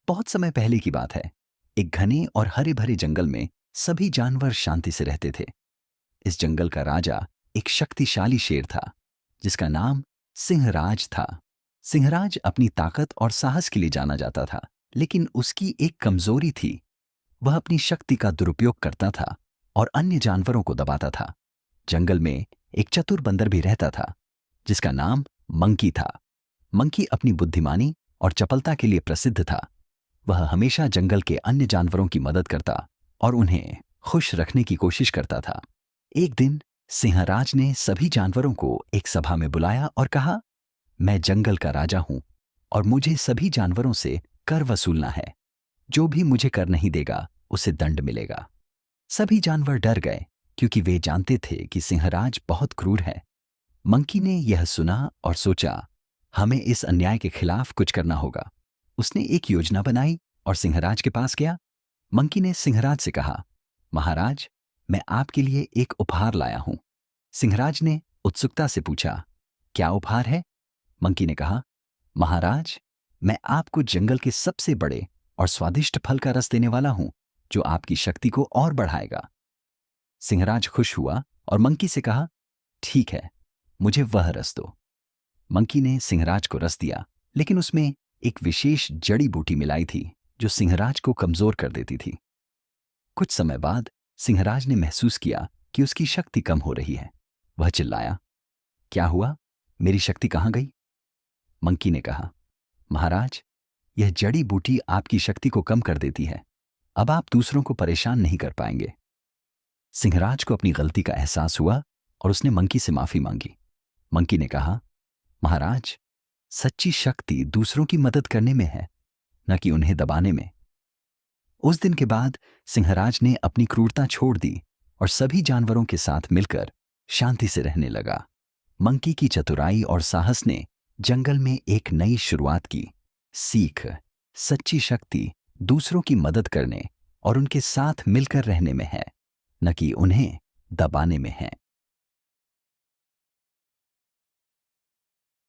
बहुत समय पहले की बात है। एक घने और हरे भरे जंगल में सभी जानवर शांति से रहते थे। इस जंगल का राजा एक शक्तिशाली शेर था, जिसका नाम सिंहराज था। सिंहराज अपनी ताकत और साहस के लिए जाना जाता था, लेकिन उसकी एक कमजोरी थी। वह अपनी शक्ति का दुरुपयोग करता था और अन्य जानवरों को दबाता था। जंगल में एक चतुर बंदर भी रहता था, जिसका नाम मंकी था। मंकी अपनी बुद्धिमानी और चपलता के लिए प्रसिद्ध था। वह हमेशा जंगल के अन्य जानवरों की मदद करता और उन्हें खुश रखने की कोशिश करता था। एक दिन सिंहराज ने सभी जानवरों को एक सभा में बुलाया और कहा, मैं जंगल का राजा हूं और मुझे सभी जानवरों से कर वसूलना है। जो भी मुझे कर नहीं देगा उसे दंड मिलेगा। सभी जानवर डर गए, क्योंकि वे जानते थे कि सिंहराज बहुत क्रूर है। मंकी ने यह सुना और सोचा, हमें इस अन्याय के खिलाफ कुछ करना होगा। उसने एक योजना बनाई और सिंहराज के पास गया। मंकी ने सिंहराज से कहा, महाराज, मैं आपके लिए एक उपहार लाया हूं। सिंहराज ने उत्सुकता से पूछा, क्या उपहार है? मंकी ने कहा, महाराज, मैं आपको जंगल के सबसे बड़े और स्वादिष्ट फल का रस देने वाला हूं, जो आपकी शक्ति को और बढ़ाएगा। सिंहराज खुश हुआ और मंकी से कहा, ठीक है, मुझे वह रस दो। मंकी ने सिंहराज को रस दिया, लेकिन उसमें एक विशेष जड़ी बूटी मिलाई थी, जो सिंहराज को कमजोर कर देती थी। कुछ समय बाद सिंहराज ने महसूस किया कि उसकी शक्ति कम हो रही है। वह चिल्लाया, क्या हुआ? मेरी शक्ति कहां गई? मंकी ने कहा, महाराज, यह जड़ी बूटी आपकी शक्ति को कम कर देती है। अब आप दूसरों को परेशान नहीं कर पाएंगे। सिंहराज को अपनी गलती का एहसास हुआ और उसने मंकी से माफी मांगी। मंकी ने कहा, महाराज, सच्ची शक्ति दूसरों की मदद करने में है, न कि उन्हें दबाने में। उस दिन के बाद सिंहराज ने अपनी क्रूरता छोड़ दी और सभी जानवरों के साथ मिलकर शांति से रहने लगा। मंकी की चतुराई और साहस ने जंगल में एक नई शुरुआत की। सीख, सच्ची शक्ति दूसरों की मदद करने और उनके साथ मिलकर रहने में है, न कि उन्हें दबाने में है।